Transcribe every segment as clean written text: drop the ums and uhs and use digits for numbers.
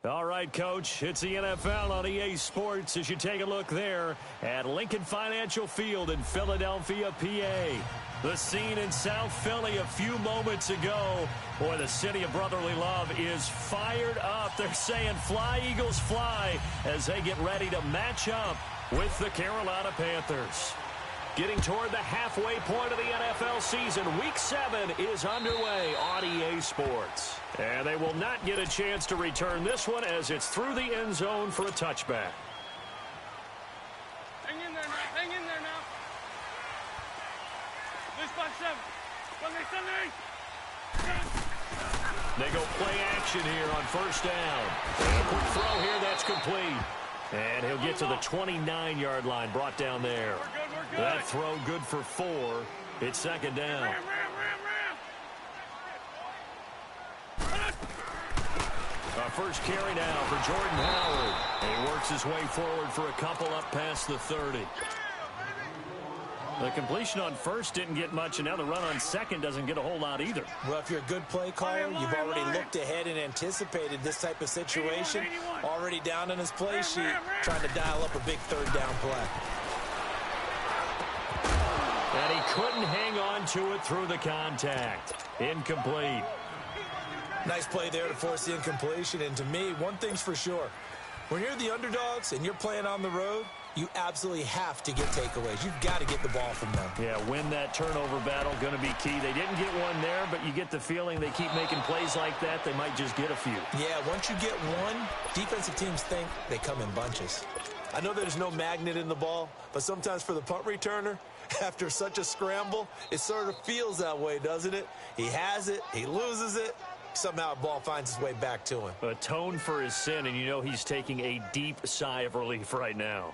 All right, Coach, it's the NFL on EA Sports as you take a look there at Lincoln Financial Field in Philadelphia, PA. The scene in South Philly a few moments ago. Boy, the city of brotherly love is fired up. They're saying fly, Eagles, fly as they get ready to match up with the Carolina Panthers. Getting toward the halfway point of the NFL season, Week 7 is underway on EA Sports. And they will not get a chance to return this one as it's through the end zone for a touchback. Hang in there now. Hang in there now. This box 7. They go play action here on first down. And a quick throw here, that's complete. And he'll get to the 29-yard line, brought down there. We're good. That throw good for 4. It's second down. Ram. First carry now for Jordan Howard. And he works his way forward for a couple up past the 30. The completion on first didn't get much, and now the run on second doesn't get a whole lot either. Well, if you're a good play caller, you've already looked ahead and anticipated this type of situation. Already down on his play sheet, trying to dial up a big third down play. And he couldn't hang on to it through the contact. Incomplete. Nice play there to force the incompletion. And to me, one thing's for sure. When you're the underdogs and you're playing on the road, you absolutely have to get takeaways. You've got to get the ball from them. Yeah, win that turnover battle, going to be key. They didn't get one there, but you get the feeling they keep making plays like that, they might just get a few. Yeah, once you get one, defensive teams think they come in bunches. I know there's no magnet in the ball, but sometimes for the punt returner, after such a scramble, it sort of feels that way, doesn't it? He has it, he loses it. Somehow a ball finds its way back to him. Atone for his sin, and you know he's taking a deep sigh of relief right now.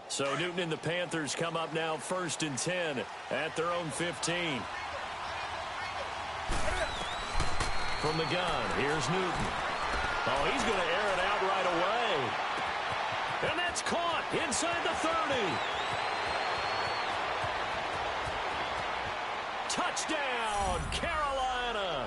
So Newton and the Panthers come up now 1st and 10 at their own 15. From the gun, here's Newton. Oh, he's going to air it out right away. And that's caught inside the 30. Touchdown, Carolina.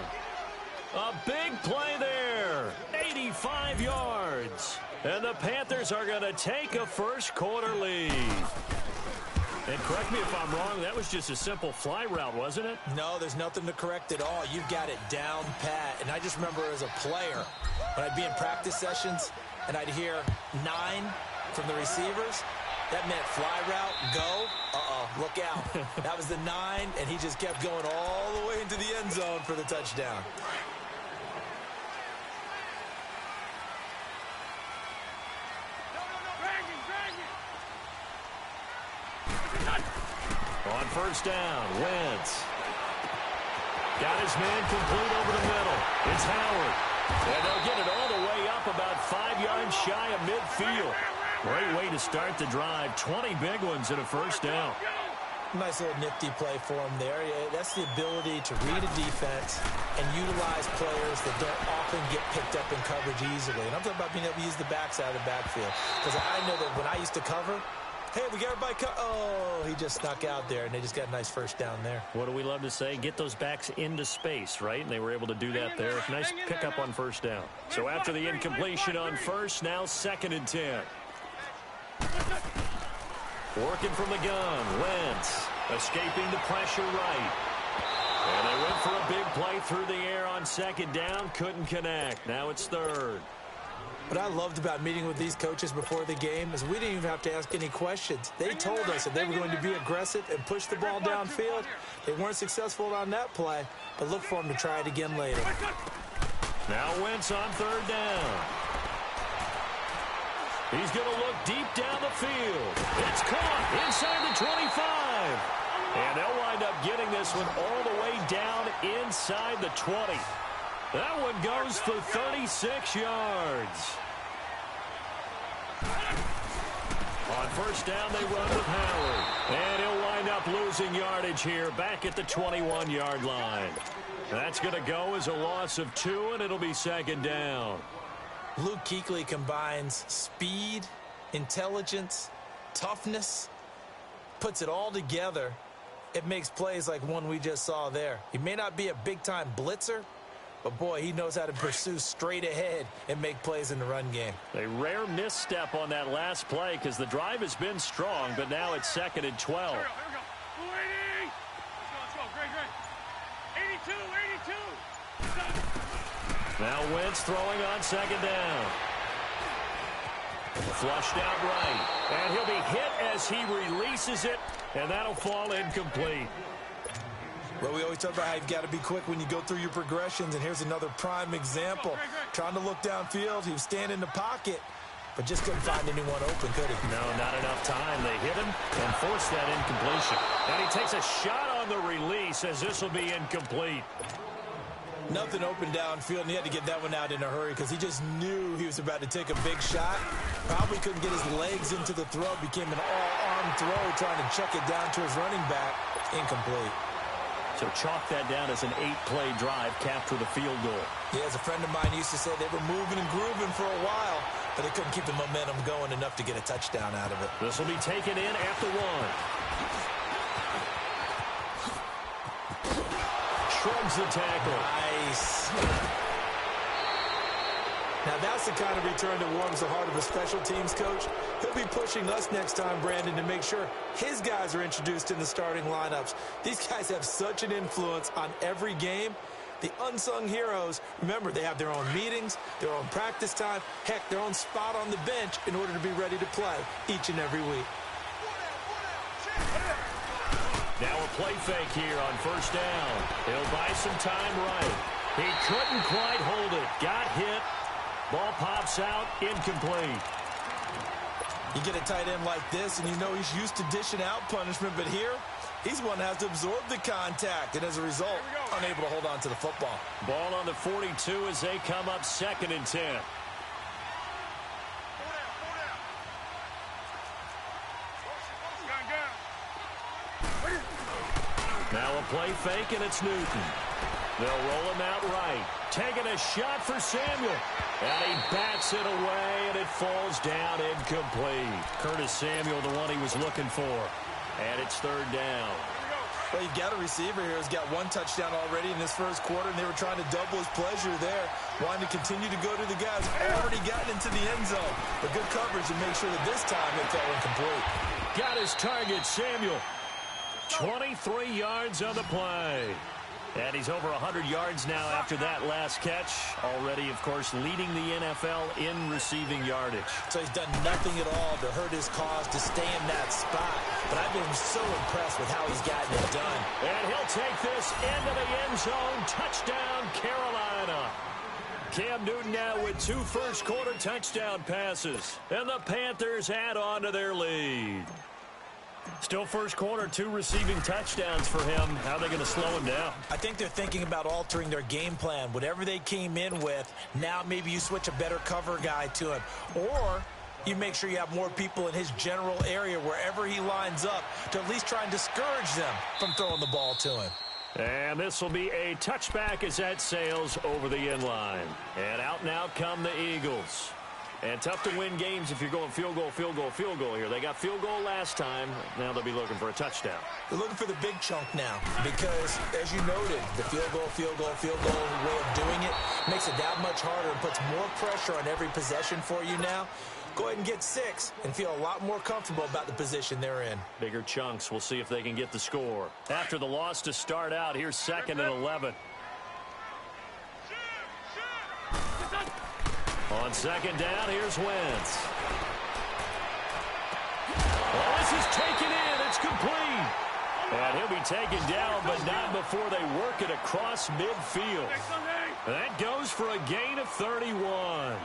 A big play there, 85 yards. And the Panthers are going to take a first quarter lead. And correct me if I'm wrong, that was just a simple fly route, wasn't it? No, there's nothing to correct at all. You've got it down pat. And I just remember as a player, when I'd be in practice sessions and I'd hear 9 from the receivers, that meant fly route, go, look out. That was the 9, and he just kept going all the way into the end zone for the touchdown. On first down, Wentz. Got his man complete over the middle. It's Howard. And they'll get it all the way up about 5 yards shy of midfield. Great way to start the drive. 20 big ones and a first down. Nice little nifty play for him there. That's the ability to read a defense and utilize players that don't often get picked up in coverage easily. And I'm talking about being able to use the backs out of the backfield. Because I know that when I used to cover, hey, we got everybody oh, he just snuck out there, and they just got a nice first down there. What do we love to say? Get those backs into space, right? And they were able to do that there. Nice pickup on first down. So after the incompletion on first, now 2nd and 10. Working from the gun, Wentz escaping the pressure right. And they went for a big play through the air on 2nd down, couldn't connect. Now it's 3rd. What I loved about meeting with these coaches before the game is we didn't even have to ask any questions. They told us that they were going to be aggressive and push the ball downfield. They weren't successful on that play, but look for them to try it again later. Now Wentz on 3rd down. He's going to look deep down the field. It's caught inside the 25. And they'll wind up getting this one all the way down inside the 20. That one goes for 36 yards. On first down, they run with Howard. And he'll wind up losing yardage here back at the 21-yard line. That's going to go as a loss of 2, and it'll be 2nd down. Luke Kuechly combines speed, intelligence, toughness, puts it all together. It makes plays like one we just saw there. He may not be a big-time blitzer, But, boy, he knows how to pursue straight ahead and make plays in the run game. A rare misstep on that last play because the drive has been strong, but now it's 2nd and 12. Here we go. 280. Let's go. Great. 82. Now Wentz throwing on 2nd down. Flushed out right. And he'll be hit as he releases it, and that'll fall incomplete. Well, we always talk about how you've got to be quick when you go through your progressions, and here's another prime example. Trying to look downfield, he was standing in the pocket, but just couldn't find anyone open, could he? No, not enough time. They hit him and forced that incompletion. And he takes a shot on the release as this will be incomplete. Nothing open downfield, and he had to get that one out in a hurry because he just knew he was about to take a big shot. Probably couldn't get his legs into the throw. Became an all-arm throw, trying to check it down to his running back. Incomplete. So chalk that down as an 8-play drive capped with a field goal. Yeah, as a friend of mine used to say, they were moving and grooving for a while, but they couldn't keep the momentum going enough to get a touchdown out of it. This will be taken in at the 1. Shrugs the tackle. Nice. Now, that's the kind of return that warms the heart of a special teams coach. He'll be pushing us next time, Brandon, to make sure his guys are introduced in the starting lineups. These guys have such an influence on every game. The unsung heroes, remember, they have their own meetings, their own practice time, heck, their own spot on the bench in order to be ready to play each and every week. Now a play fake here on 1st down. He'll buy some time right. He couldn't quite hold it. Got hit. Ball pops out, incomplete. You get a tight end like this, and you know he's used to dishing out punishment, but here, he's one that has to absorb the contact, and as a result, unable to hold on to the football. Ball on the 42 as they come up 2nd and 10. Now a play fake, and it's Newton. They'll roll him out right. Taking a shot for Samuel. And he bats it away, and it falls down incomplete. Curtis Samuel, the one he was looking for. And it's 3rd down. Well, you've got a receiver here who's got 1 touchdown already in this first quarter, and they were trying to double his pleasure there, wanting to continue to go to the guys already gotten into the end zone. But good coverage to make sure that this time it fell incomplete. Got his target, Samuel. 23 yards on the play. And he's over 100 yards now after that last catch. Already, of course, leading the NFL in receiving yardage. So he's done nothing at all to hurt his cause to stay in that spot. But I've been so impressed with how he's gotten it done. And he'll take this into the end zone. Touchdown, Carolina. Cam Newton now with 2 first-quarter touchdown passes. And the Panthers add on to their lead. Still first quarter, 2 receiving touchdowns for him. How are they going to slow him down? I think they're thinking about altering their game plan. Whatever they came in with, now maybe you switch a better cover guy to him. Or you make sure you have more people in his general area wherever he lines up to at least try and discourage them from throwing the ball to him. And this will be a touchback as that sails over the end line. And out now come the Eagles. And tough to win games if you're going field goal, field goal, field goal here. They got field goal last time. Now they'll be looking for a touchdown. They're looking for the big chunk now because, as you noted, the field goal way of doing it makes it that much harder and puts more pressure on every possession for you now. Go ahead and get 6 and feel a lot more comfortable about the position they're in. Bigger chunks. We'll see if they can get the score. After the loss to start out, here's 2nd and 11. On 2nd down, here's Wentz. Well, this is taken in. It's complete. And he'll be taken down, but not before they work it across midfield. That goes for a gain of 31.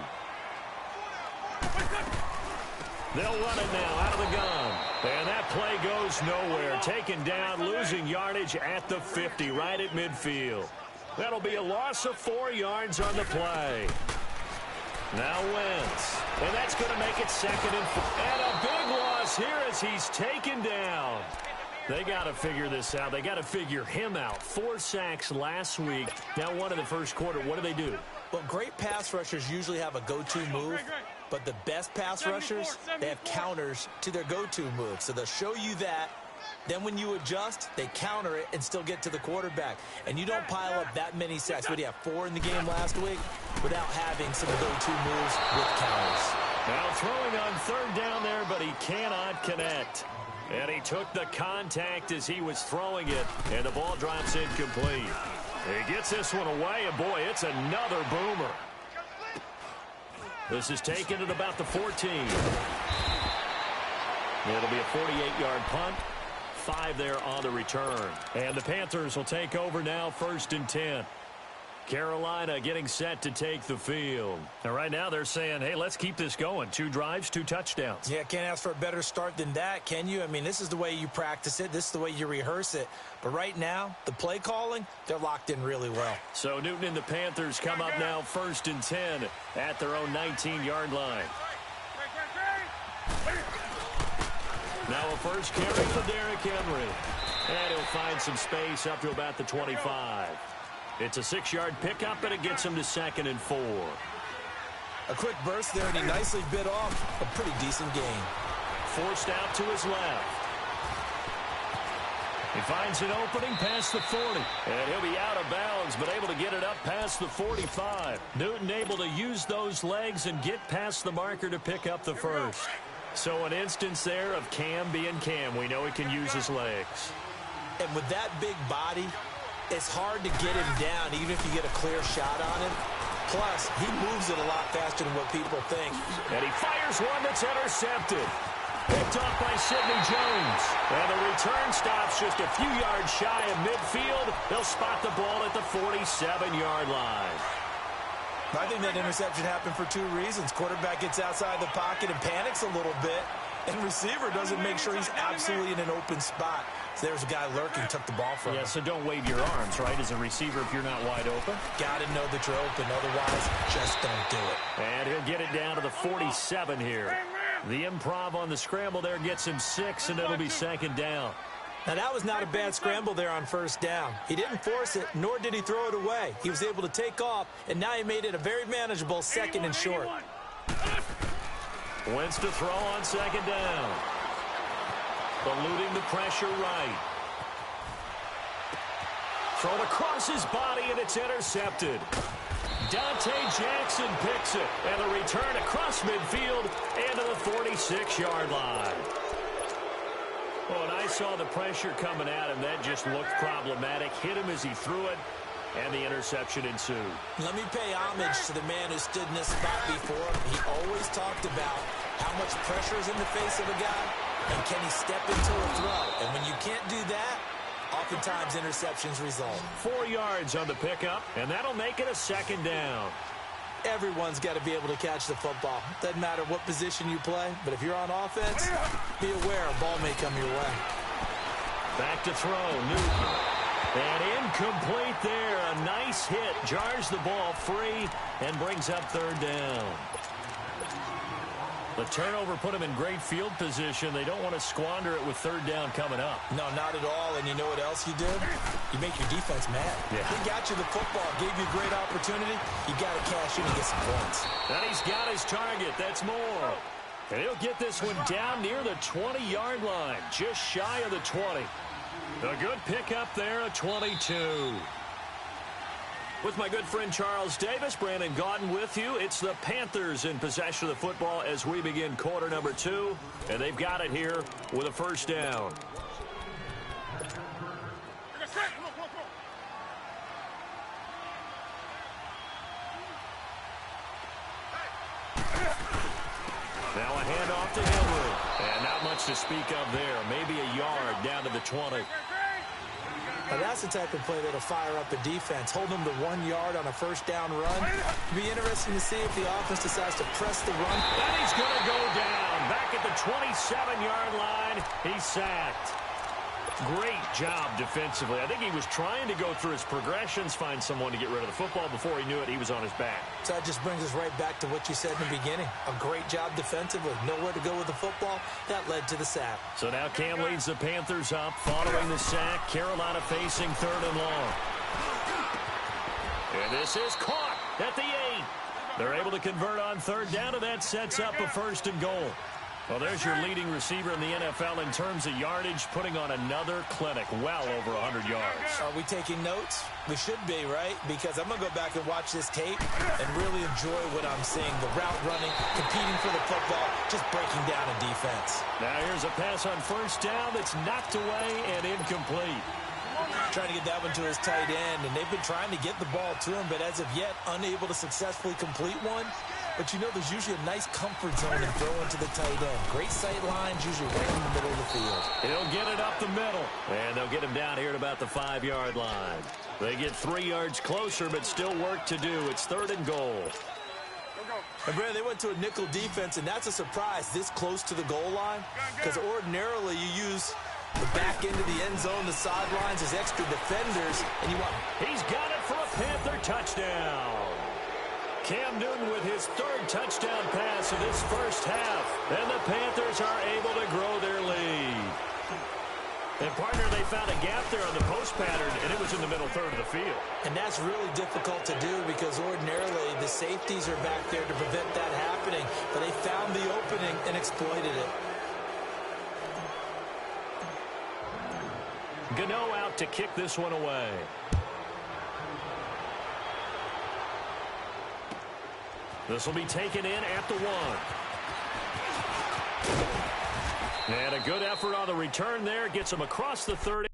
They'll run it now out of the gun. And that play goes nowhere. Taken down, losing yardage at the 50, right at midfield. That'll be a loss of 4 yards on the play. Now Wentz. And that's going to make it 2nd and 4. And a big loss here as he's taken down. They got to figure this out. They got to figure him out. 4 sacks last week. Now 1 in the first quarter. What do they do? Well, great pass rushers usually have a go-to move. But the best pass rushers, they have counters to their go-to move. So they'll show you that, Then when you adjust, they counter it and still get to the quarterback. And you don't pile up that many sacks. What do you have, 4 in the game last week? Without having some go-to moves with counters. Now throwing on third down there, but he cannot connect. And he took the contact as he was throwing it, and the ball drops incomplete. He gets this one away, and boy, it's another boomer. This is taken at about the 14. It'll be a 48-yard punt. 5 there on the return. And the Panthers will take over now, 1st and 10. Carolina getting set to take the field. And right now they're saying, hey, let's keep this going. 2 drives, 2 touchdowns. Yeah, can't ask for a better start than that, can you? I mean, this is the way you practice it. This is the way you rehearse it. But right now, the play calling, they're locked in really well. So Newton and the Panthers come up now 1st and 10 at their own 19-yard line. Now a first carry for Derrick Henry. And he'll find some space up to about the 25. It's a 6-yard pickup, and it gets him to 2nd and 4. A quick burst there, and he nicely bit off a pretty decent gain. Forced out to his left. He finds an opening past the 40. And he'll be out of bounds, but able to get it up past the 45. Newton able to use those legs and get past the marker to pick up the first. So an instance there of Cam being Cam. We know he can use his legs. And with that big body, it's hard to get him down, even if you get a clear shot on him. Plus, he moves it a lot faster than what people think. And he fires one that's intercepted. Picked off by Sidney Jones. And the return stops just a few yards shy of midfield. They'll spot the ball at the 47-yard line. I think that interception happened for 2 reasons. Quarterback gets outside the pocket and panics a little bit. And receiver doesn't make sure he's absolutely in an open spot. So there's a guy lurking, took the ball from him. Yeah, so don't wave your arms, right, as a receiver if you're not wide open. Got to know that you're open. Otherwise, just don't do it. And he'll get it down to the 47 here. The improv on the scramble there gets him 6, and it'll be 2nd down. Now, that was not a bad scramble there on 1st down. He didn't force it, nor did he throw it away. He was able to take off, and now he made it a very manageable 2nd and short. Wentz to throw on 2nd down. Eluding the pressure right. Thrown across his body, and it's intercepted. Dante Jackson picks it, and a return across midfield and to the 46-yard line. Well, and I saw the pressure coming at him. That just looked problematic. Hit him as he threw it, and the interception ensued. Let me pay homage to the man who stood in this spot before him. He always talked about how much pressure is in the face of a guy, and can he step into a throw. And when you can't do that, oftentimes interceptions result. 4 yards on the pickup, and that'll make it a 2nd down. Everyone's got to be able to catch the football. Doesn't matter what position you play, but if you're on offense, be aware a ball may come your way. Back to throw, Newton. And incomplete there. A nice hit. Jars the ball free and brings up 3rd down. The turnover put him in great field position. They don't want to squander it with 3rd down coming up. No, not at all. And you know what else you did? You make your defense mad. Yeah. He got you the football, gave you a great opportunity. You got to cash in and get some points. And he's got his target. That's more. And he'll get this one down near the 20-yard line, just shy of the 20. A good pickup there, a 22. With my good friend Charles Davis, Brandon Gaudin with you. It's the Panthers in possession of the football as we begin quarter number 2. And they've got it here with a 1st down. Now a handoff to Henry. And not much to speak of there. Maybe a yard down to the 20. Now that's the type of play that'll fire up a defense. Hold them to 1 yard on a 1st down run. It'll be interesting to see if the offense decides to press the run. And he's going to go down. Back at the 27-yard line. He's sacked. Great job defensively. I think he was trying to go through his progressions, find someone to get rid of the football. Before he knew it, he was on his back. So that just brings us right back to what you said in the beginning. A great job defensively. Nowhere to go with the football. That led to the sack. So now Cam leads the Panthers up following the sack. Carolina facing 3rd and long. And this is caught at the 8. They're able to convert on 3rd down, and that sets up a 1st and goal. Well, there's your leading receiver in the NFL in terms of yardage, putting on another clinic, well over 100 yards. Are we taking notes? We should be, right? Because I'm going to go back and watch this tape and really enjoy what I'm seeing. The route running, competing for the football, just breaking down a defense. Now here's a pass on first down that's knocked away and incomplete. Trying to get that one to his tight end, and they've been trying to get the ball to him, but as of yet, unable to successfully complete one. But you know there's usually a nice comfort zone in throwing to the tight end. Great sight lines, usually right in the middle of the field. He'll get it up the middle, and they'll get him down here at about the 5-yard line. They get 3 yards closer, but still work to do. It's 3rd and goal. And Brad, they went to a nickel defense, and that's a surprise this close to the goal line, because ordinarily you use the back end of the end zone, the sidelines as extra defenders, and you want... He's got it for a Panther touchdown. Cam Newton with his 3rd touchdown pass of this first half. And the Panthers are able to grow their lead. And, partner, they found a gap there on the post pattern, and it was in the middle third of the field. And that's really difficult to do because ordinarily the safeties are back there to prevent that happening. But they found the opening and exploited it. Gano out to kick this one away. This will be taken in at the 1. And a good effort on the return there. Gets him across the 30.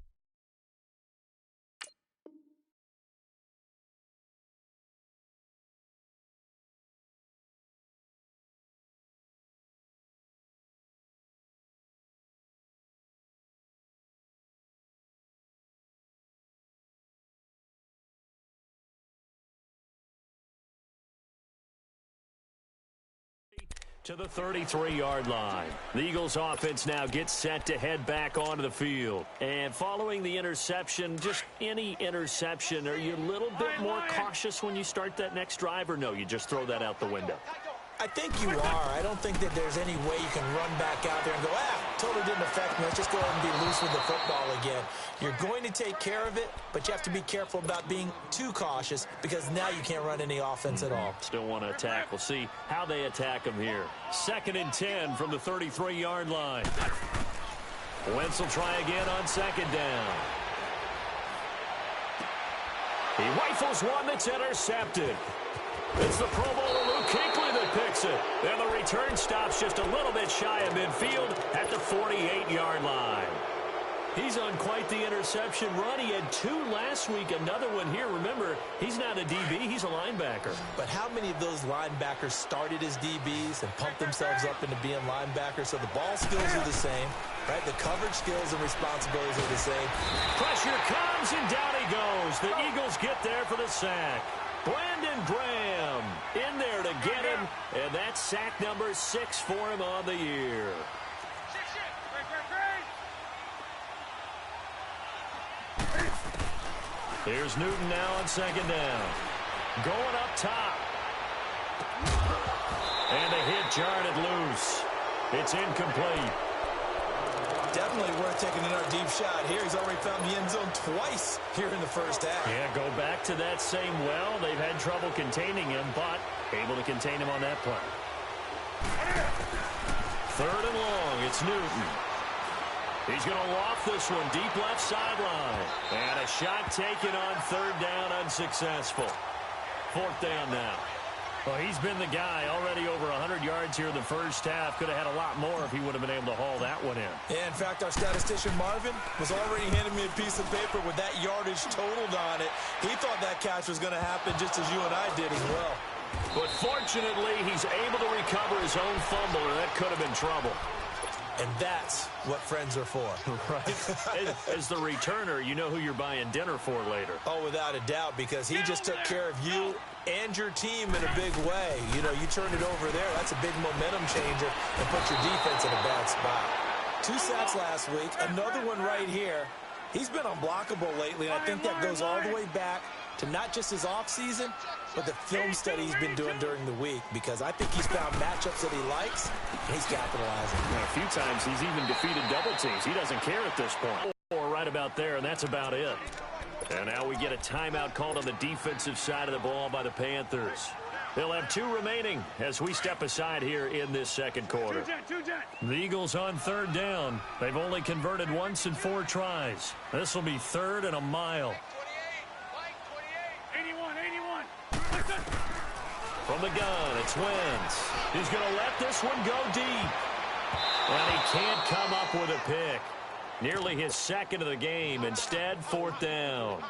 To the 33-yard line. The Eagles offense now gets set to head back onto the field. And following the interception, just any interception, are you a little bit more cautious when you start that next drive, or no, you just throw that out the window? I think you are. I don't think that there's any way you can run back out there and go, totally didn't affect me. Let's just go ahead and be loose with the football again. You're going to take care of it, but you have to be careful about being too cautious because now you can't run any offense at all. Still want to attack. We'll see how they attack him here. 2nd and 10 from the 33-yard line. Wentz will try again on 2nd down. He rifles one that's intercepted. It's the Pro Bowler Luke Kuechly that picks it. And the return stops just a little bit shy of midfield at the 48-yard line. He's on quite the interception run. He had 2 last week, another one here. Remember, he's not a DB, he's a linebacker. But how many of those linebackers started as DBs and pumped themselves up into being linebackers? So the ball skills are the same, right? The coverage skills and responsibilities are the same. Pressure comes, and down he goes. The Eagles get there for the sack. Brandon Graham in there to get him, and that's sack number 6 for him on the year. Here's Newton now on 2nd down. Going up top. And a hit jarred loose. It's incomplete. Definitely worth taking another deep shot here. He's already found the end zone twice here in the first half. Yeah, go back to that same well. They've had trouble containing him, but able to contain him on that play. 3rd and long. It's Newton. He's going to loft this one deep left sideline. And a shot taken on 3rd down, unsuccessful. 4th down now. Well, he's been the guy already over 100 yards here in the first half. Could have had a lot more if he would have been able to haul that one in. Yeah, in fact, our statistician Marvin was already handing me a piece of paper with that yardage totaled on it. He thought that catch was going to happen just as you and I did as well. But fortunately, he's able to recover his own fumble, and that could have been trouble. And that's what friends are for. Right. As the returner, you know who you're buying dinner for later. Oh, without a doubt, because he just took care of you and your team in a big way. You know, you turned it over there. That's a big momentum changer and put your defense in a bad spot. 2 sacks last week, another one right here. He's been unblockable lately, and I think that goes all the way back to not just his offseason, but the film study he's been doing during the week, because I think he's found matchups that he likes, and he's capitalizing. Yeah, a few times he's even defeated double teams. He doesn't care at this point. Or right about there, and that's about it. And now we get a timeout called on the defensive side of the ball by the Panthers. They'll have 2 remaining as we step aside here in this second quarter. The Eagles on third down. They've only converted once in 4 tries. This will be 3rd and a mile. 81. From the gun, it's Wentz. He's going to let this one go deep. And he can't come up with a pick. Nearly his 2nd of the game. Instead, 4th down.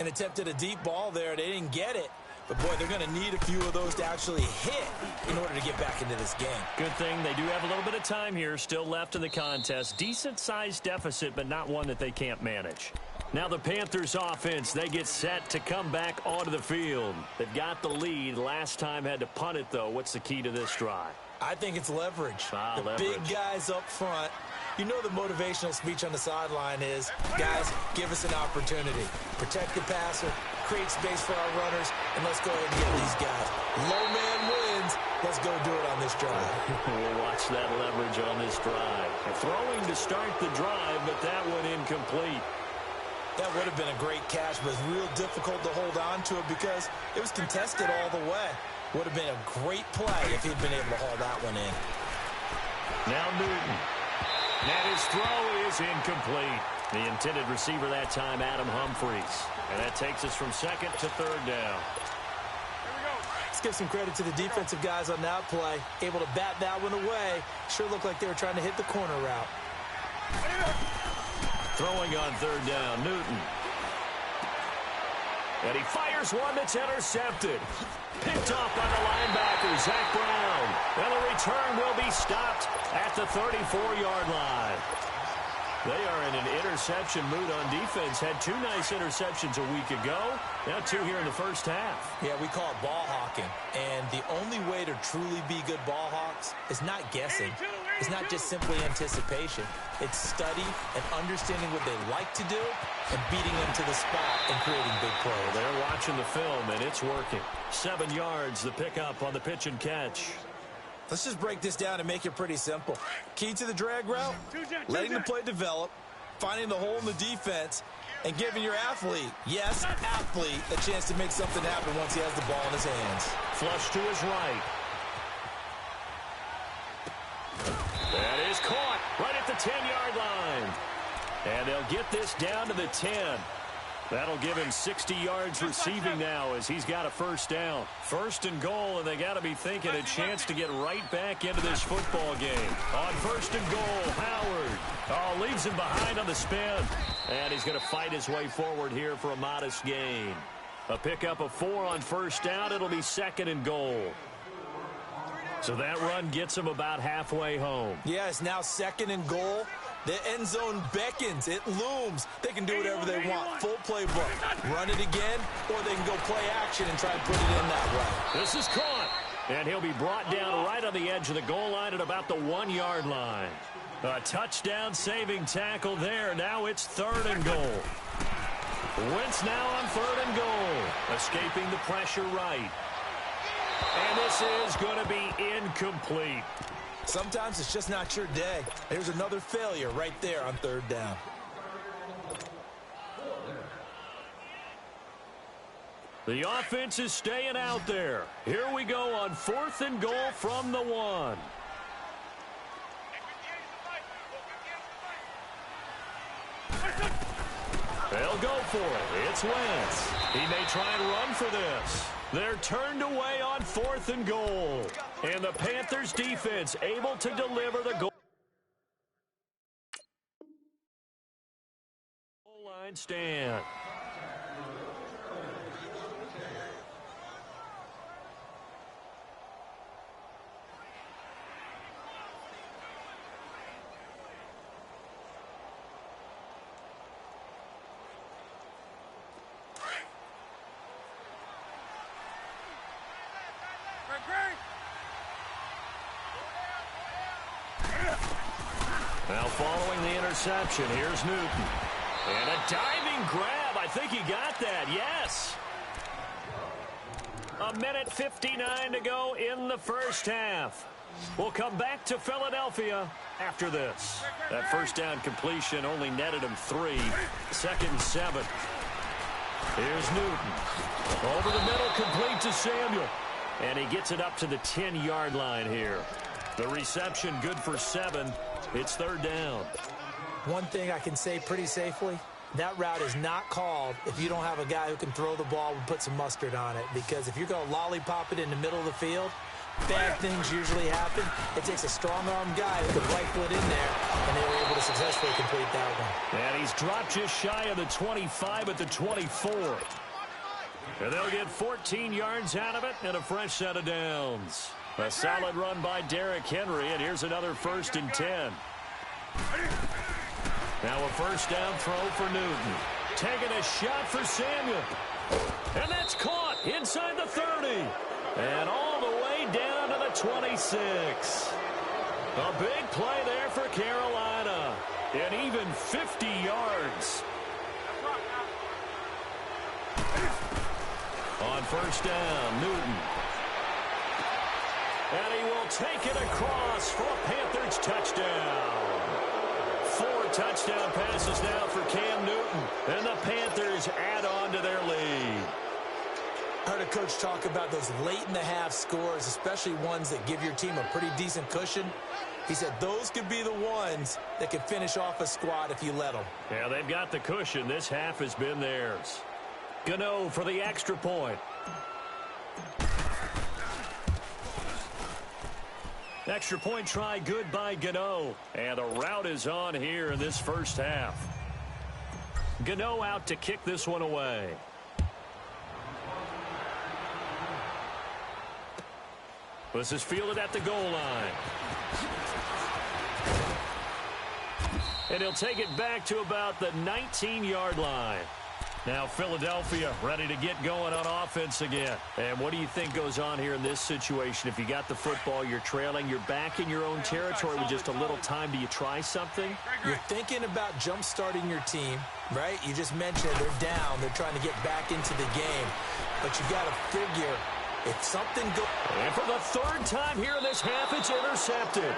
And attempted a deep ball there. They didn't get it. But, boy, they're going to need a few of those to actually hit in order to get back into this game. Good thing they do have a little bit of time here still left in the contest. Decent-sized deficit, but not one that they can't manage. Now the Panthers offense, they get set to come back onto the field. They've got the lead. Last time had to punt it, though. What's the key to this drive? I think it's leverage. Leverage. Big guys up front. You know the motivational speech on the sideline is, guys, give us an opportunity. Protect the passer, create space for our runners, and let's go ahead and get these guys. Low man wins. Let's go do it on this drive. We'll watch that leverage on this drive. Throwing to start the drive, but that one incomplete. That would have been a great catch, but it's real difficult to hold on to it because it was contested all the way. Would have been a great play if he'd been able to haul that one in. Now Newton. And his throw is incomplete. The intended receiver that time, Adam Humphries. And that takes us from 2nd to 3rd down. Let's give some credit to the defensive guys on that play. Able to bat that one away. Sure looked like they were trying to hit the corner route. Throwing on 3rd down, Newton. And he fires one that's intercepted. Picked off by the linebacker, Zach Brown. And the return will be stopped at the 34-yard line. They are in an interception mood on defense. Had 2 nice interceptions a week ago. Now 2 here in the first half. Yeah, we call it ball hawking. And the only way to truly be good ball hawks is not guessing. It's not just simply anticipation. It's study and understanding what they like to do and beating them to the spot and creating big plays. They're watching the film, and it's working. 7 yards, the pickup on the pitch and catch. Let's just break this down and make it pretty simple. Key to the drag route, letting the play develop, finding the hole in the defense, and giving your athlete, yes, athlete, a chance to make something happen once he has the ball in his hands. Flush to his right. That is caught right at the 10-yard line. And they'll get this down to the 10. That'll give him 60 yards receiving now as he's got a first down. 1st and goal, and they got to be thinking a chance to get right back into this football game. On 1st and goal, Howard. Oh, leaves him behind on the spin. And he's going to fight his way forward here for a modest gain. A pickup of 4 on 1st down. It'll be 2nd and goal. So that run gets him about halfway home. Yeah, it's now 2nd and goal. The end zone beckons. It looms. They can do whatever they want. Full playbook. Run it again, or they can go play action and try and put it in that way. This is caught. And he'll be brought down right on the edge of the goal line at about the 1-yard line. A touchdown saving tackle there. Now it's 3rd and goal. Wentz now on 3rd and goal. Escaping the pressure right. And this is going to be incomplete. Sometimes it's just not your day. There's another failure right there on 3rd down. The offense is staying out there. Here we go on 4th and goal from the 1. They'll go for it. It's Wentz. He may try and run for this. They're turned away on 4th and goal. And the Panthers defense able to deliver the goal line stand. Now following the interception, here's Newton. And a diving grab. I think he got that, yes. 1:59 to go in the first half. We'll come back to Philadelphia after this. That first down completion only netted him 3. 2nd and 7. Here's Newton. Over the middle, complete to Samuel. And he gets it up to the 10-yard line here. The reception good for 7. It's third down. One thing I can say pretty safely, that route is not called if you don't have a guy who can throw the ball and put some mustard on it. Because if you're going to lollipop it in the middle of the field, bad things usually happen. It takes a strong-arm guy who can rifle it in there, and they were able to successfully complete that one. And he's dropped just shy of the 25 at the 24. And they'll get 14 yards out of it and a fresh set of downs. A solid run by Derrick Henry, and here's another 1st and 10. Now a first down throw for Newton. Taking a shot for Samuel. And that's caught inside the 30. And all the way down to the 26. A big play there for Carolina. And even 50 yards. On first down, Newton. And he will take it across for a Panthers touchdown. 4 touchdown passes now for Cam Newton. And the Panthers add on to their lead. I heard a coach talk about those late-in-the-half scores, especially ones that give your team a pretty decent cushion. He said those could be the ones that could finish off a squad if you let them. Yeah, they've got the cushion. This half has been theirs. Gano for the extra point. Extra point try good by Gano. And the route is on here in this first half. Gano out to kick this one away. This is fielded at the goal line. And he'll take it back to about the 19-yard line. Now Philadelphia ready to get going on offense again. And what do you think goes on here in this situation? If you got the football, you're trailing, you're back in your own territory with just a little time. Do you try something? You're thinking about jump-starting your team, right? You just mentioned they're down. They're trying to get back into the game. But you got to figure if something goes... And for the 3rd time here in this half, it's intercepted.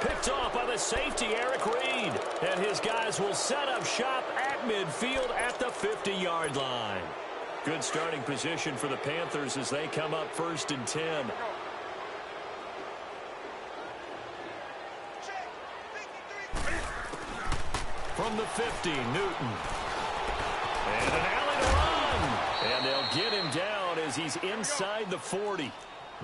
Picked off by the safety, Eric Reed. And his guys will set up shop at midfield at the 50-yard line. Good starting position for the Panthers as they come up 1st and 10. From the 50, Newton. And an alley to run. And they'll get him down as he's inside the 40.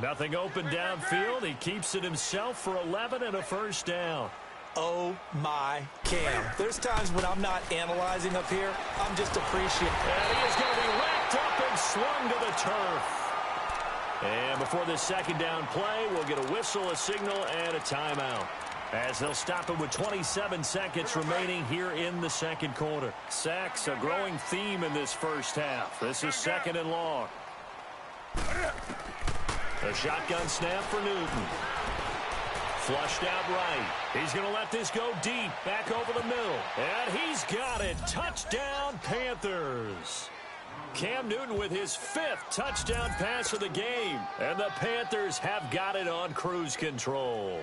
Nothing open downfield. He keeps it himself for 11 and a first down. Oh, my Cam. There's times when I'm not analyzing up here. I'm just appreciating. And he is going to be wrapped up and swung to the turf. And before this second down play, we'll get a whistle, a signal, and a timeout. As they'll stop it with 27 seconds remaining here in the second quarter. Sacks, a growing theme in this first half. This is 2nd and long. A shotgun snap for Newton. Flushed out right. He's going to let this go deep, back over the middle. And he's got it. Touchdown, Panthers. Cam Newton with his 5th touchdown pass of the game. And the Panthers have got it on cruise control.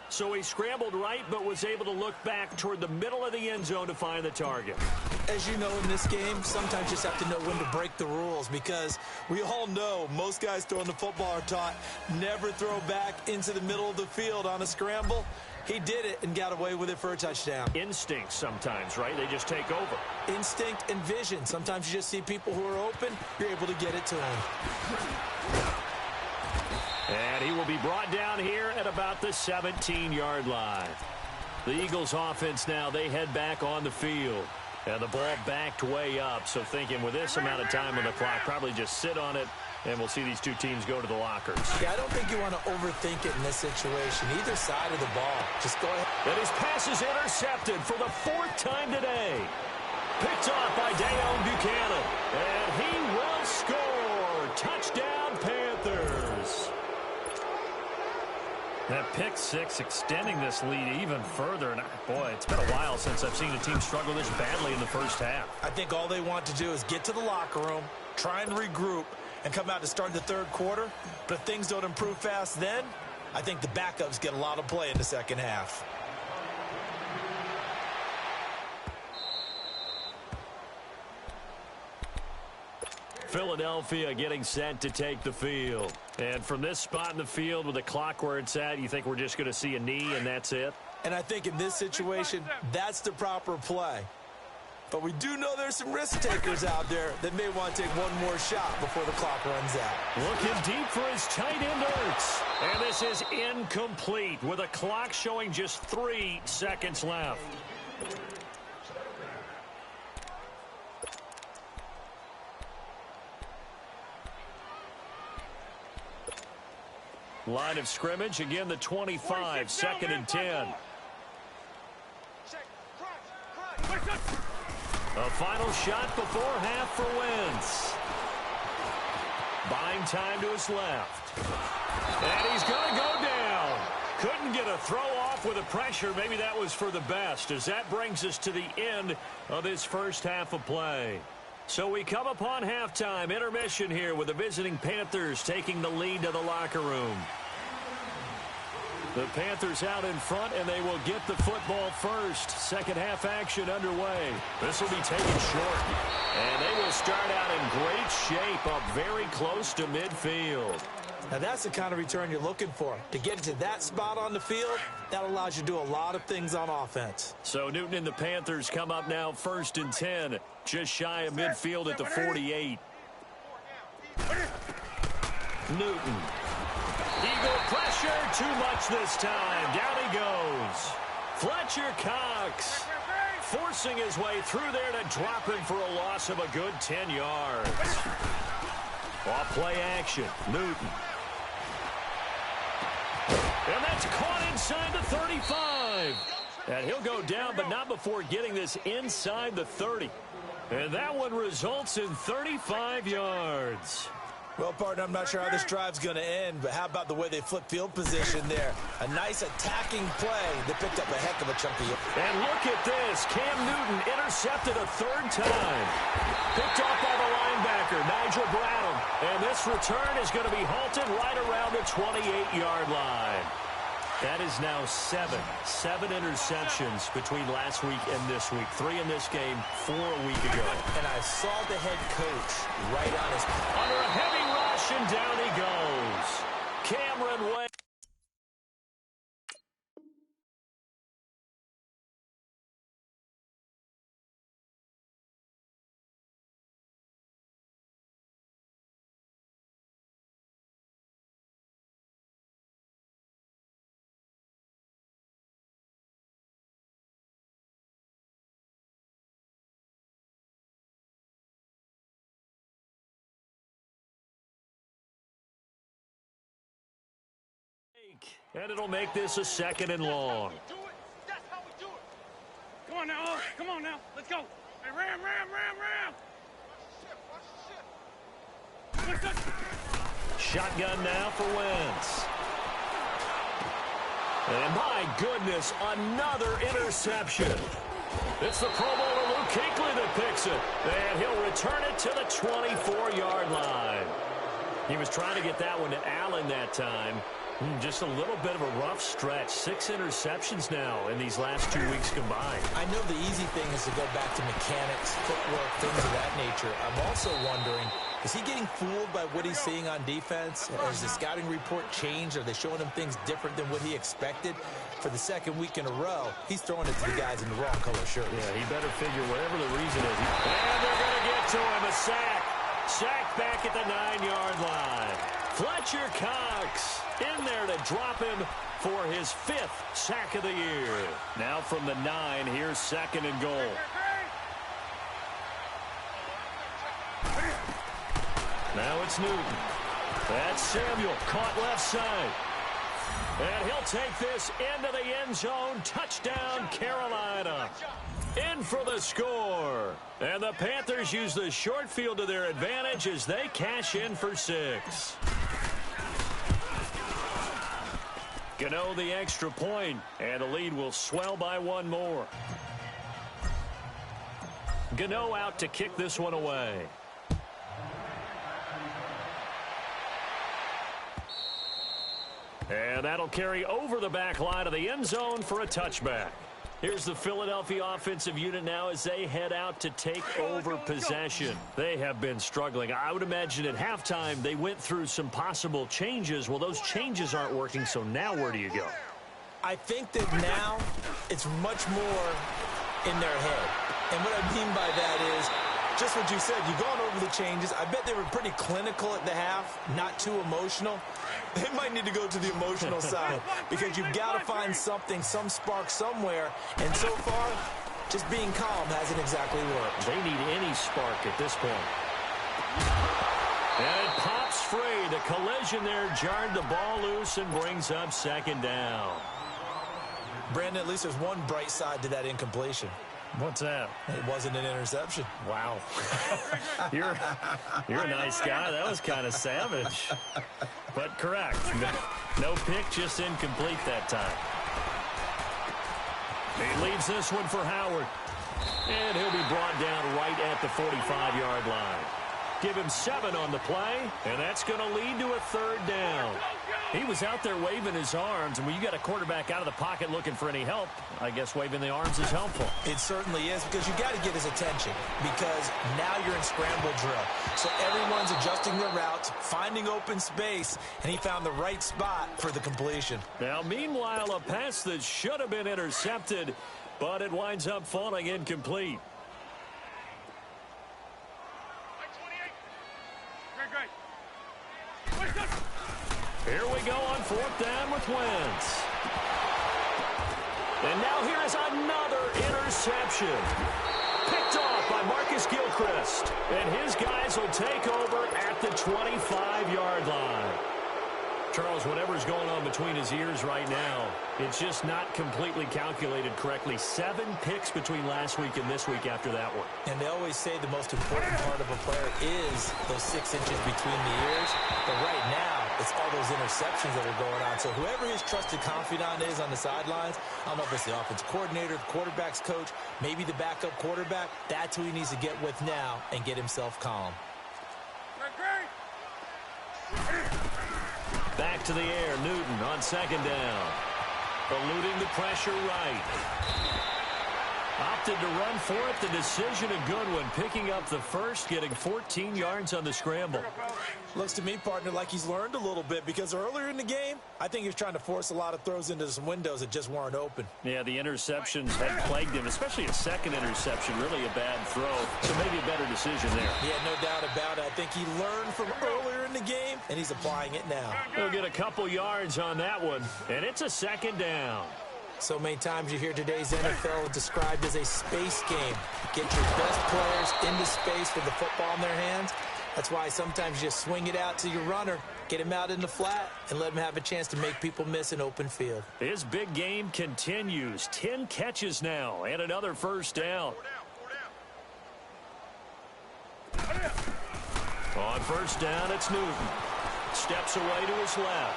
So he scrambled right, but was able to look back toward the middle of the end zone to find the target. As you know, in this game, sometimes you just have to know when to break the rules, because we all know most guys throwing the football are taught never throw back into the middle of the field on a scramble. He did it and got away with it for a touchdown. Instinct sometimes, right? They just take over. Instinct and vision. Sometimes you just see people who are open, you're able to get it to them. And he will be brought down here at about the 17-yard line. The Eagles offense now, they head back on the field. And the ball backed way up. So thinking with this amount of time on the clock, probably just sit on it, and we'll see these two teams go to the lockers. Yeah, I don't think you want to overthink it in this situation. Either side of the ball. Just go ahead. And his pass is intercepted for the 4th time today. Picked off by Dayon Buchanan. And he will score. Touchdown, Panthers. That pick 6 extending this lead even further. And boy, it's been a while since I've seen a team struggle this badly in the first half. I think all they want to do is get to the locker room, try and regroup, and come out to start the 3rd quarter. But if things don't improve fast then, I think the backups get a lot of play in the second half. Philadelphia getting set to take the field. And from this spot in the field with the clock where it's at, you think we're just going to see a knee and that's it? And I think in this situation, that's the proper play. But we do know there's some risk takers out there that may want to take one more shot before the clock runs out. Looking deep for his tight end, Ertz. And this is incomplete with a clock showing just 3 seconds left. Line of scrimmage, again the 25, 2nd and 10. A final shot before half for Wentz. Buying time to his left. And he's going to go down. Couldn't get a throw off with the pressure. Maybe that was for the best, as that brings us to the end of this first half of play. So we come upon halftime, intermission here with the visiting Panthers taking the lead to the locker room. The Panthers out in front, and they will get the football first. Second half action underway. This will be taken short. And they will start out in great shape, up very close to midfield. Now that's the kind of return you're looking for. To get to that spot on the field, that allows you to do a lot of things on offense. So Newton and the Panthers come up now 1st and 10, just shy of midfield at the 48. Newton. Eagle pressure, too much this time. Down he goes. Fletcher Cox forcing his way through there to drop him for a loss of a good 10 yards. Off play action, Newton. And that's caught inside the 35. And he'll go down, but not before getting this inside the 30. And that one results in 35 yards. Well, partner, I'm not sure how this drive's going to end, but how about the way they flip field position there? A nice attacking play. They picked up a heck of a chunk of yards. And look at this. Cam Newton intercepted a 3rd time. Picked off by the linebacker, Nigel Bradham. And this return is going to be halted right around the 28-yard line. That is now 7 interceptions between last week and this week. 3 in this game, 4 a week ago. And I saw the head coach right on his... Under a heavy rush, and down he goes. Cameron Wade. And it'll make this a 2nd and long. That's how we do it. Come on now. Come on now. Let's go. Hey, ram. Watch the shit. Shotgun now for Wentz. And my goodness, another interception. It's the Pro Bowler Luke Kuechly that picks it. And he'll return it to the 24-yard line. He was trying to get that one to Allen that time. Just a little bit of a rough stretch. 6 interceptions now in these last 2 weeks combined. I know the easy thing is to go back to mechanics, footwork, things of that nature. I'm also wondering, is he getting fooled by what he's seeing on defense? Has the scouting report changed? Are they showing him things different than what he expected? For the 2nd week in a row, he's throwing it to the guys in the wrong color shirt. Yeah, he better figure whatever the reason is. And they're going to get to him. A sack. Sack back at the 9-yard line. Fletcher Cox in there to drop him for his 5th sack of the year. Now from the 9, here's 2nd and goal. Now it's Newton. That's Samuel, caught left side. And he'll take this into the end zone. Touchdown, Carolina. In for the score. And the Panthers use the short field to their advantage as they cash in for 6. Gano the extra point, and the lead will swell by 1 more. Gano out to kick this one away. And that'll carry over the back line of the end zone for a touchback. Here's the Philadelphia offensive unit now as they head out to take over possession. They have been struggling. I would imagine at halftime they went through some possible changes. Well, those changes aren't working, so now where do you go? I think that now it's much more in their head. And what I mean by that is just what you said. You've gone over the changes. I bet they were pretty clinical at the half, not too emotional. They might need to go to the emotional side because you've got to find something, some spark somewhere. And so far, just being calm hasn't exactly worked. They need any spark at this point. And it pops free. The collision there jarred the ball loose and brings up second down. Brandon, at least there's one bright side to that incompletion. What's that? It wasn't an interception. Wow. You're a nice guy. That was kind of savage. But correct. No pick, just incomplete that time. He leaves this one for Howard. And he'll be brought down right at the 45-yard line. Give him 7 on the play, and that's going to lead to a third down. He was out there waving his arms, and when you got a quarterback out of the pocket looking for any help, I guess waving the arms is helpful. It certainly is, because you got to get his attention, because now you're in scramble drill. So everyone's adjusting their routes, finding open space, and he found the right spot for the completion. Now, meanwhile, a pass that should have been intercepted, but it winds up falling incomplete. Here we go on 4th down with Wentz. And now here is another interception. Picked off by Marcus Gilchrist. And his guys will take over at the 25-yard line. Charles, whatever's going on between his ears right now, it's just not completely calculated correctly. 7 picks between last week and this week after that one. And they always say the most important part of a player is those 6 inches between the ears. But right now, it's all those interceptions that are going on. So whoever his trusted confidant is on the sidelines, I don't know if it's the offensive coordinator, the quarterback's coach, maybe the backup quarterback, that's who he needs to get with now and get himself calm. Back to the air, Newton on 2nd down. Eluding the pressure right. Opted to run for it. The decision a good one. Picking up the first, getting 14 yards on the scramble. Looks to me, partner, like he's learned a little bit, because earlier in the game, I think he was trying to force a lot of throws into some windows that just weren't open. Yeah, the interceptions had plagued him, especially a second interception. Really a bad throw, so maybe a better decision there. Yeah, no doubt about it. I think he learned from earlier in the game, and he's applying it now. He'll get a couple yards on that one, and it's a 2nd down. So many times you hear today's NFL described as a space game. Get your best players into space with the football in their hands. That's why sometimes you just swing it out to your runner, get him out in the flat, and let him have a chance to make people miss an open field. His big game continues. 10 catches now, and another first down. On 1st down, it's Newton. Steps away to his left.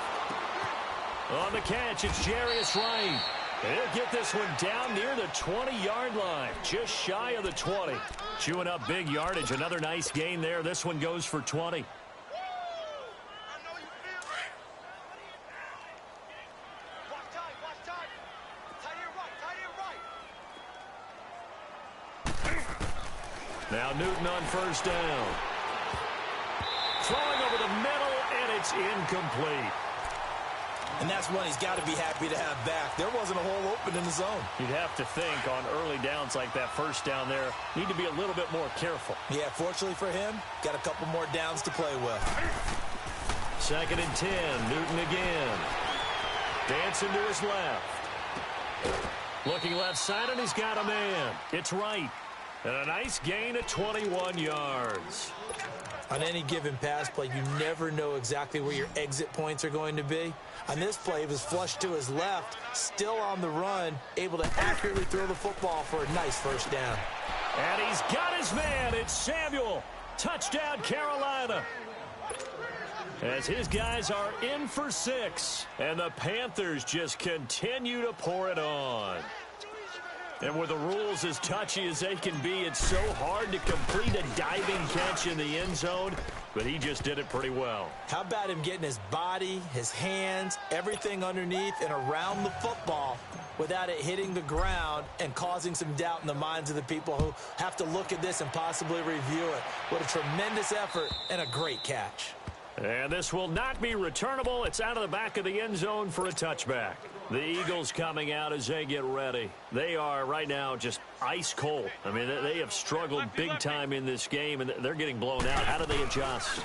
On the catch, it's Jarius Wright. He'll get this one down near the 20-yard line, just shy of the 20. Chewing up big yardage. Another nice gain there. This one goes for 20. Now Newton on 1st down. Throwing over the middle, and it's incomplete. And that's one he's got to be happy to have back. There wasn't a hole open in the zone. You'd have to think on early downs like that 1st down there, need to be a little bit more careful. Yeah, fortunately for him, got a couple more downs to play with. 2nd and 10, Newton again. Dancing to his left. Looking left side, and he's got a man. It's Wright. And a nice gain of 21 yards. On any given pass play, you never know exactly where your exit points are going to be. On this play, it was flushed to his left, still on the run, able to accurately throw the football for a nice 1st down. And he's got his man. It's Samuel. Touchdown, Carolina. As his guys are in for 6, and the Panthers just continue to pour it on. And with the rules as touchy as they can be, it's so hard to complete a diving catch in the end zone. but he just did it pretty well. How about him getting his body, his hands, everything underneath and around the football without it hitting the ground and causing some doubt in the minds of the people who have to look at this and possibly review it. What a tremendous effort and a great catch. And this will not be returnable. It's out of the back of the end zone for a touchback. The Eagles coming out as they get ready. They are right now just ice cold. I mean, they have struggled big time in this game, and they're getting blown out. How do they adjust?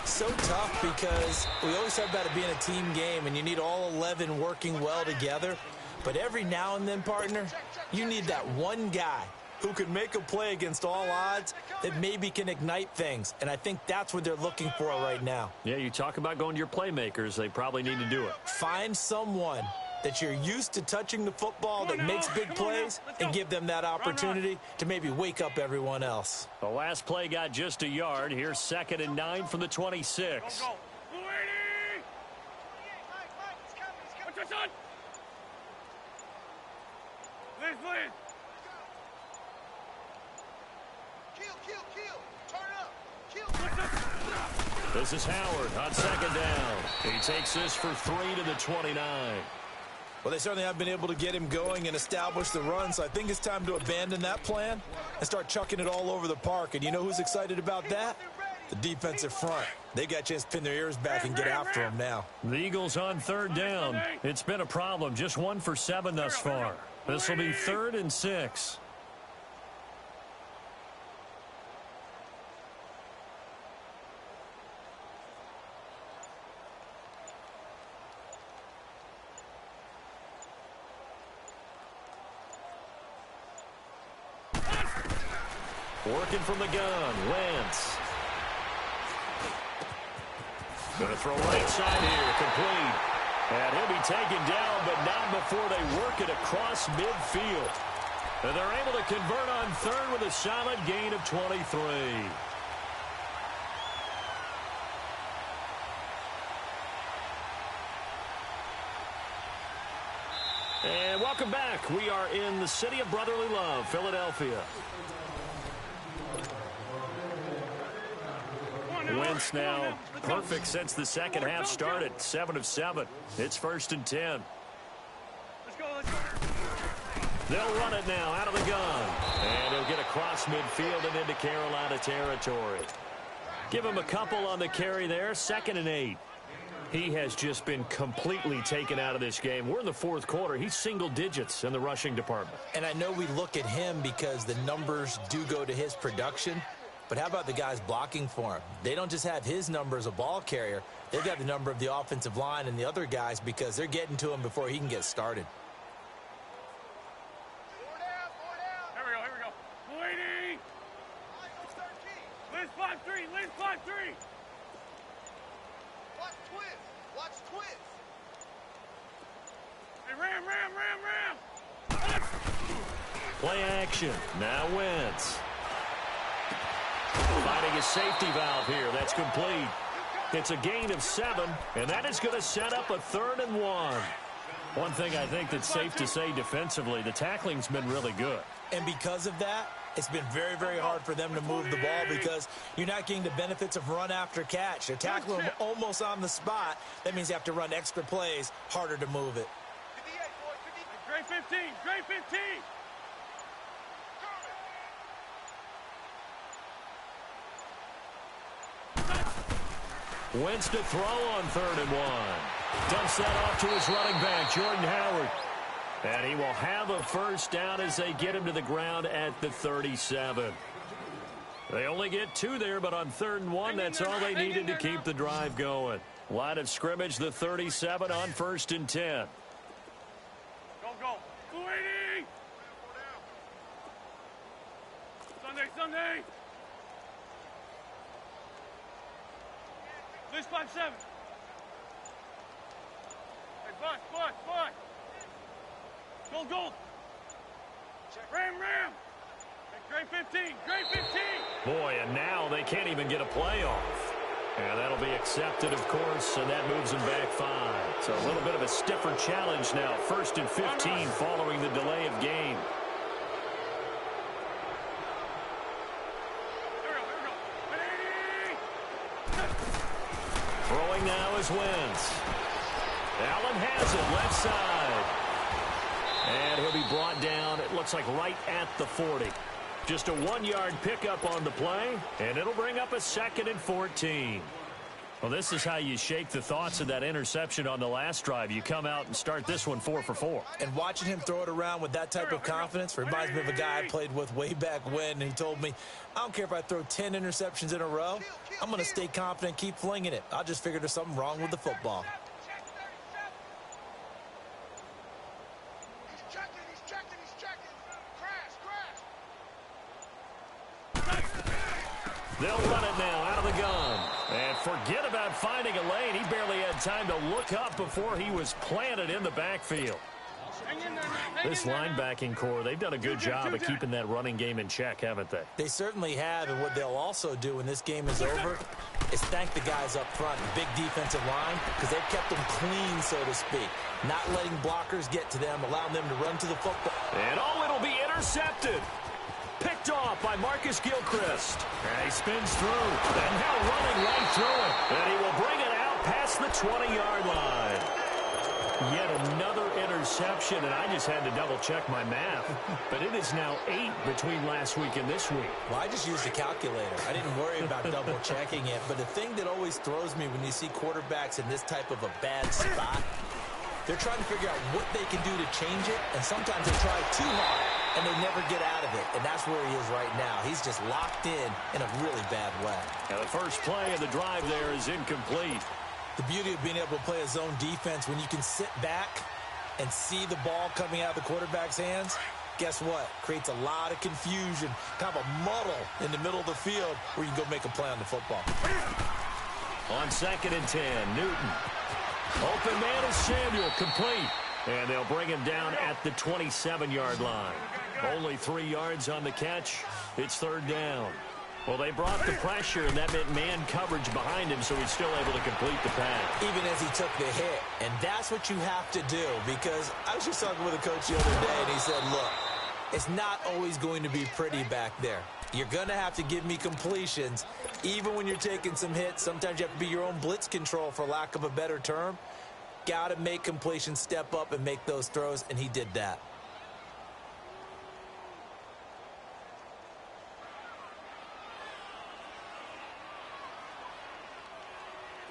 So tough because we always talk about it being a team game, and you need all 11 working well together. But every now and then, partner, you need that one guy who can make a play against all odds that maybe can ignite things. And I think that's what they're looking for right now. Yeah, you talk about going to your playmakers. They probably need to do it. Find someone that you're used to touching the football that makes big plays and give them that opportunity to maybe wake up everyone else. The last play got just a yard. Here's 2nd and 9 from the 26. Go. What's your son? Liz. Kill. Turn up. Kill. This is Howard on 2nd down. He takes this for 3 to the 29. Well, they certainly have been able to get him going and establish the run, so I think it's time to abandon that plan and start chucking it all over the park. And you know who's excited about that? The defensive front. They got a chance to pin their ears back and get after him now. The Eagles on 3rd down. It's been a problem. Just 1 for 7 thus far. This will be 3rd and 6. Working from the gun, Wentz. Going to throw right side here, complete. And he'll be taken down, but not before they work it across midfield. And they're able to convert on 3rd with a solid gain of 23. And welcome back. We are in the city of brotherly love, Philadelphia. Wentz now perfect since the second half started. 7 of 7. It's 1st and 10. Let's go. They'll run it now out of the gun. And he'll get across midfield and into Carolina territory. Give him a couple on the carry there. 2nd and 8. He has just been completely taken out of this game. We're in the 4th quarter. He's single digits in the rushing department. And I know we look at him because the numbers do go to his production. But how about the guys blocking for him? They don't just have his number as a ball carrier. They've got the number of the offensive line and the other guys because they're getting to him before he can get started. Here we go. Waiting. Liz 5-3. Watch twist. Hey, ram. Play action. Now Wentz. Finding a safety valve here. That's complete. It's a gain of 7, and that is going to set up a 3rd and 1. One thing I think that's safe to say defensively, the tackling's been really good. And because of that, it's been very, very hard for them to move the ball because you're not getting the benefits of run after catch. They're tackling them almost on the spot. That means you have to run extra plays, harder to move it. Great 15. Wentz to throw on 3rd and 1. Dumps that off to his running back, Jordan Howard. And he will have a 1st down as they get him to the ground at the 37. They only get 2 there, but on 3rd and 1, that's all they needed to keep the drive going. Line of scrimmage, the 37 on 1st and 10. Go. Waiting. Sunday. Liz 5-7. Hey, Buck. Gold. Ram. Hey, great 15. Boy, and now they can't even get a play off. And that'll be accepted, of course, and that moves them back 5. So a little bit of a stiffer challenge now. 1st and 15 following the delay of game. Here we go. Ready? Throwing now is Wentz. Allen has it, left side. And he'll be brought down, it looks like right at the 40. Just a 1-yard pickup on the play, and it'll bring up a 2nd and 14. Well, this is how you shake the thoughts of that interception on the last drive. You come out and start this one 4 for 4. And watching him throw it around with that type of confidence reminds me of a guy I played with way back when, and he told me, I don't care if I throw 10 interceptions in a row. I'm going to stay confident, keep flinging it. I just figured there's something wrong with the football. They'll run it now out of the gun. And forget about finding a lane. He barely had time to look up before he was planted in the backfield. This linebacking core, they've done a good job of keeping that running game in check, haven't they? They certainly have, and what they'll also do when this game is over is thank the guys up front, the big defensive line, because they've kept them clean, so to speak. Not letting blockers get to them, allowing them to run to the football. And it'll be intercepted. Picked off by Marcus Gilchrist. And he spins through. And now running right through it. And he will bring it out past the 20-yard line. Yet another interception, and I just had to double-check my math. But it is now 8 between last week and this week. Well, I just used a calculator. I didn't worry about double-checking it. But the thing that always throws me when you see quarterbacks in this type of a bad spot, they're trying to figure out what they can do to change it, and sometimes they try too hard, and they never get out of it, and that's where he is right now. He's just locked in a really bad way. Now the first play of the drive there is incomplete. The beauty of being able to play a zone defense, when you can sit back and see the ball coming out of the quarterback's hands, guess what? Creates a lot of confusion, kind of a muddle in the middle of the field where you can go make a play on the football. On 2nd and 10, Newton. Open man is Samuel, complete. And they'll bring him down at the 27-yard line. Only 3 yards on the catch. It's 3rd down. Well, they brought the pressure, and that meant man coverage behind him, so he's still able to complete the pass. Even as he took the hit. And that's what you have to do, because I was just talking with a coach the other day, and he said, look, it's not always going to be pretty back there. You're going to have to give me completions. Even when you're taking some hits, sometimes you have to be your own blitz control, for lack of a better term. Got to make completions, step up, and make those throws, and he did that.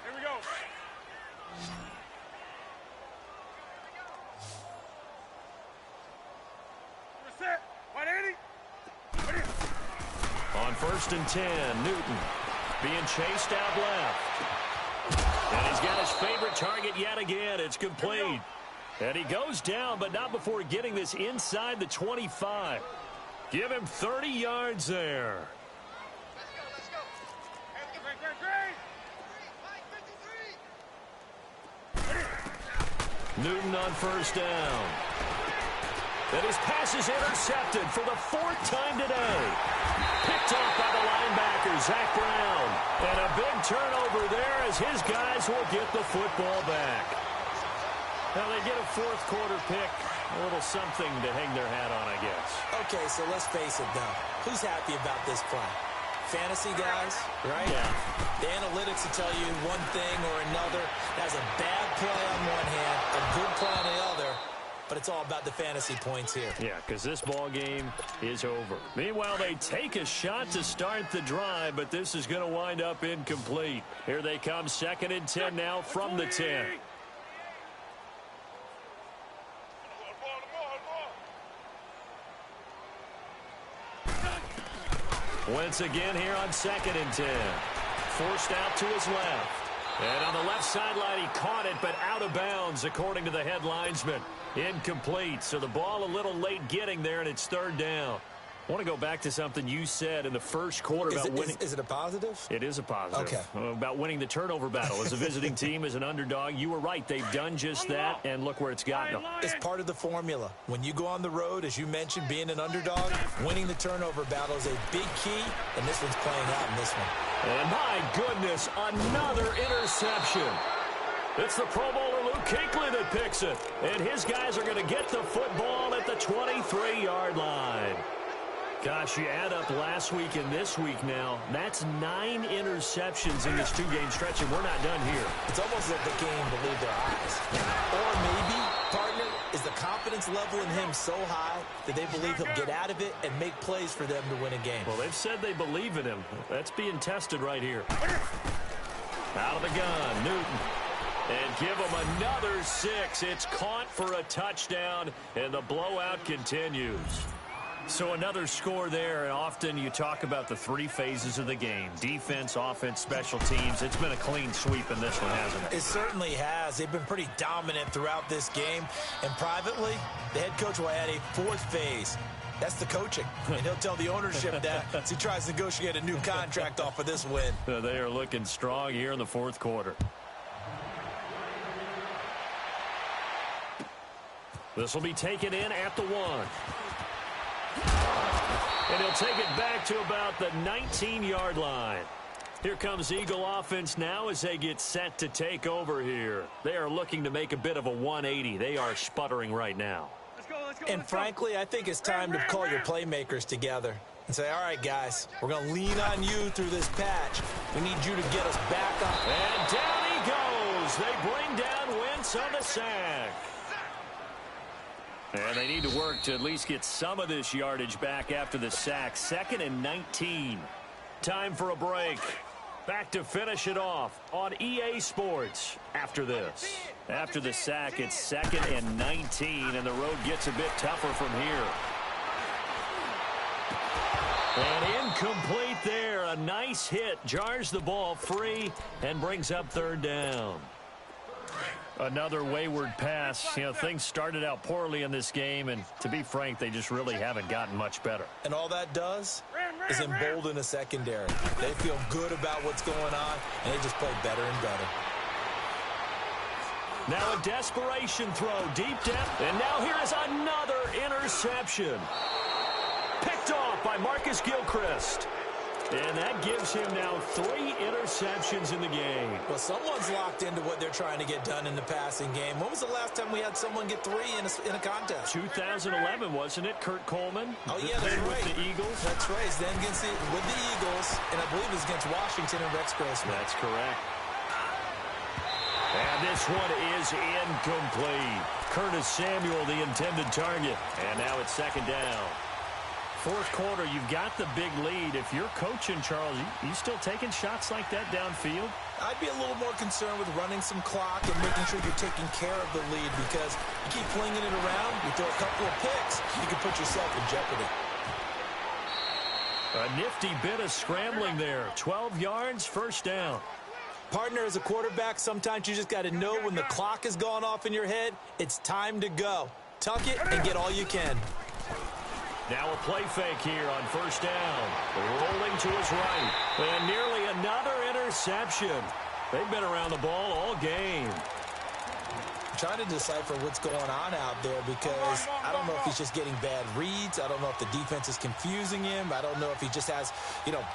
Here we go. We're set. 180. On 1st and 10, Newton being chased out left. And he's got his favorite target yet again. It's complete. And he goes down, but not before getting this inside the 25. Give him 30 yards there. Let's go. Great. Newton on 1st down. And his pass is intercepted for the 4th time today. Picked off by the linebacker, Zach Brown. And a big turnover there as his guys will get the football back. Now they get a 4th quarter pick. A little something to hang their hat on, I guess. Okay, so let's face it, though. Who's happy about this play? Fantasy guys, right? Yeah. The analytics will tell you one thing or another. That's a bad play on one hand, a good play on the other. But it's all about the fantasy points here. Yeah, because this ball game is over. Meanwhile, they take a shot to start the drive, but this is going to wind up incomplete. Here they come, 2nd and 10 now from the 10. Wentz again here on 2nd and 10. Forced out to his left. And on the left sideline, he caught it, but out of bounds, according to the head linesman. Incomplete. So the ball a little late getting there, and it's 3rd down. I want to go back to something you said in the first quarter about winning. Is it a positive? It is a positive. Okay. About winning the turnover battle. As a visiting team, as an underdog, you were right. They've done just that, and look where it's gotten them. It's part of the formula. When you go on the road, as you mentioned, being an underdog, winning the turnover battle is a big key, and this one's playing out in this one. And my goodness, another interception. It's the Pro Bowler Luke Kuechly that picks it. And his guys are going to get the football at the 23-yard line. Gosh, you add up last week and this week now, that's 9 interceptions in this 2-game stretch, and we're not done here. It's almost like the game believed their eyes. Or maybe, partner, is the confidence level in him so high that they believe he'll get out of it and make plays for them to win a game. Well, they've said they believe in him. That's being tested right here. Out of the gun, Newton. And give him another 6. It's caught for a touchdown, and the blowout continues. So another score there, and often you talk about the 3 phases of the game. Defense, offense, special teams. It's been a clean sweep in this one, hasn't it? It certainly has. They've been pretty dominant throughout this game. And privately, the head coach will add a 4th phase. That's the coaching. And he'll tell the ownership that as he tries to negotiate a new contract off of this win. They are looking strong here in the 4th quarter. This will be taken in at the 1. And he'll take it back to about the 19-yard line. Here comes Eagle offense now as they get set to take over here. They are looking to make a bit of a 180. They are sputtering right now. And frankly, I think it's time to call your playmakers together and say, all right, guys, we're going to lean on you through this patch. We need you to get us back up. And down he goes. They bring down Wentz on the sack. And they need to work to at least get some of this yardage back after the sack. 2nd and 19. Time for a break. Back to finish it off on EA Sports after this. After the sack, it's 2nd and 19, and the road gets a bit tougher from here. And incomplete there. A nice hit. Jars the ball free and brings up 3rd down. Another wayward pass. You know, things started out poorly in this game, and to be frank, they just really haven't gotten much better. And all that does is embolden a secondary. They feel good about what's going on, and they just play better and better. Now a desperation throw, deep depth, and now here is another interception. Picked off by Marcus Gilchrist. And that gives him now 3 interceptions in the game. Well, someone's locked into what they're trying to get done in the passing game. When was the last time we had someone get 3 in a contest? 2011, wasn't it? Kurt Coleman. Oh, yeah, that's right. With the Eagles. That's right. It's then with the Eagles, and I believe it was against Washington and Rex Grossman. That's correct. And this one is incomplete. Curtis Samuel, the intended target. And now it's 2nd down. 4th quarter, you've got the big lead. If you're coaching, Charles, you still taking shots like that downfield? I'd be a little more concerned with running some clock and making sure you're taking care of the lead, because you keep flinging it around, you throw a couple of picks, you can put yourself in jeopardy. A nifty bit of scrambling there. 12 yards, 1st down. Partner, as a quarterback, sometimes you just got to know when the clock has gone off in your head, it's time to go. Tuck it and get all you can. Now a play fake here on 1st down. Rolling to his right. And nearly another interception. They've been around the ball all game. Trying to decipher what's going on out there, because I don't know if he's just getting bad reads. I don't know if the defense is confusing him. I don't know if he just has,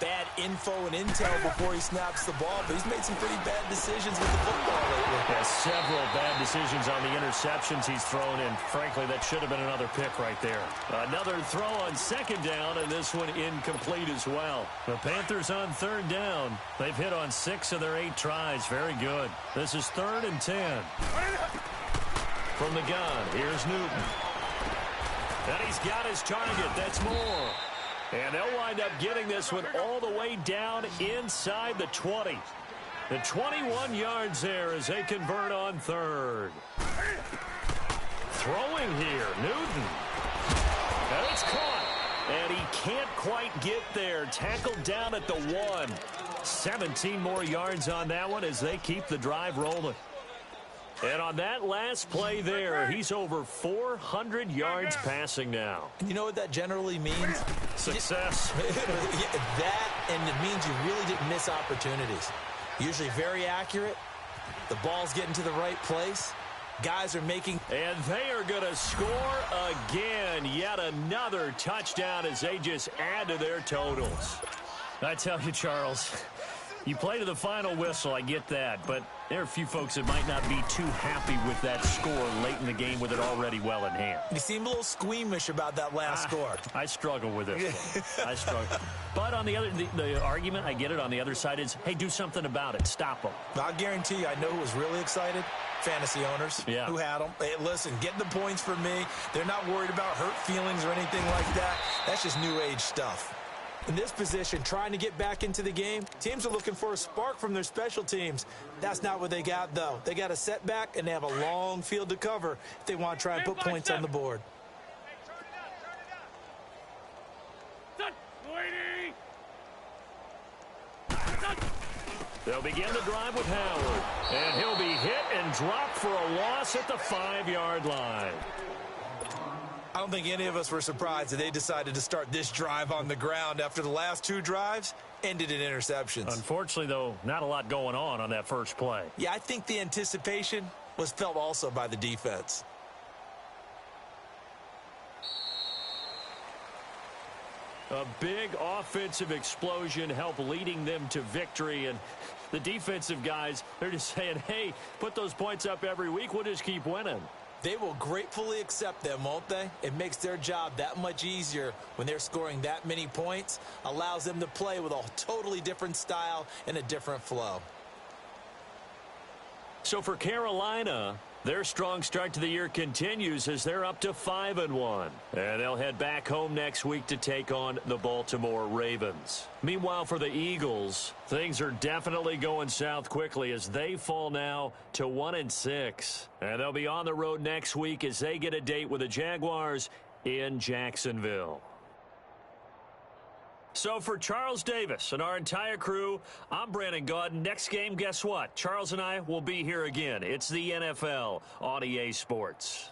bad info and intel before he snaps the ball. But he's made some pretty bad decisions with the football lately. Yeah, several bad decisions on the interceptions he's thrown in. Frankly, that should have been another pick right there. Another throw on 2nd down, and this one incomplete as well. The Panthers on 3rd down. They've hit on 6 of their 8 tries. Very good. This is 3rd and 10. From the gun, here's Newton. And he's got his target. That's more. And they'll wind up getting this one all the way down inside the 20. The 21 yards there as they convert on 3rd. Throwing here, Newton. And it's caught. And he can't quite get there. Tackled down at the 1. 17 more yards on that one as they keep the drive rolling. And on that last play there, he's over 400 yards passing now. And you know what that generally means? Success. That, and it means you really didn't miss opportunities. Usually very accurate. The ball's getting to the right place. Guys are making... And they are going to score again. Yet another touchdown as they just add to their totals. I tell you, Charles... You play to the final whistle, I get that, but there are a few folks that might not be too happy with that score late in the game with it already well in hand. You seem a little squeamish about that last score. I struggle with this one. I struggle. But on the argument, I get it, on the other side is, hey, do something about it. Stop them. I'll guarantee you, I know who was really excited. Fantasy owners who had them. Hey, listen, get the points for me. They're not worried about hurt feelings or anything like that. That's just new age stuff. In this position, trying to get back into the game, teams are looking for a spark from their special teams. That's not what they got, though. They got a setback, and they have a long field to cover if they want to try and put points on the board. They'll begin the drive with Howard, and he'll be hit and dropped for a loss at the 5-yard line. I don't think any of us were surprised that they decided to start this drive on the ground after the last 2 drives ended in interceptions. Unfortunately, though, not a lot going on that first play. Yeah, I think the anticipation was felt also by the defense. A big offensive explosion helped leading them to victory, and the defensive guys, they're just saying, hey, put those points up every week, we'll just keep winning. They will gratefully accept them, won't they? It makes their job that much easier when they're scoring that many points, allows them to play with a totally different style and a different flow. So for Carolina, their strong start to the year continues as they're up to 5-1. And they'll head back home next week to take on the Baltimore Ravens. Meanwhile, for the Eagles, things are definitely going south quickly as they fall now to 1-6. And they'll be on the road next week as they get a date with the Jaguars in Jacksonville. So for Charles Davis and our entire crew, I'm Brandon Gaudin. Next game, guess what? Charles and I will be here again. It's the NFL on EA Sports.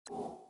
you.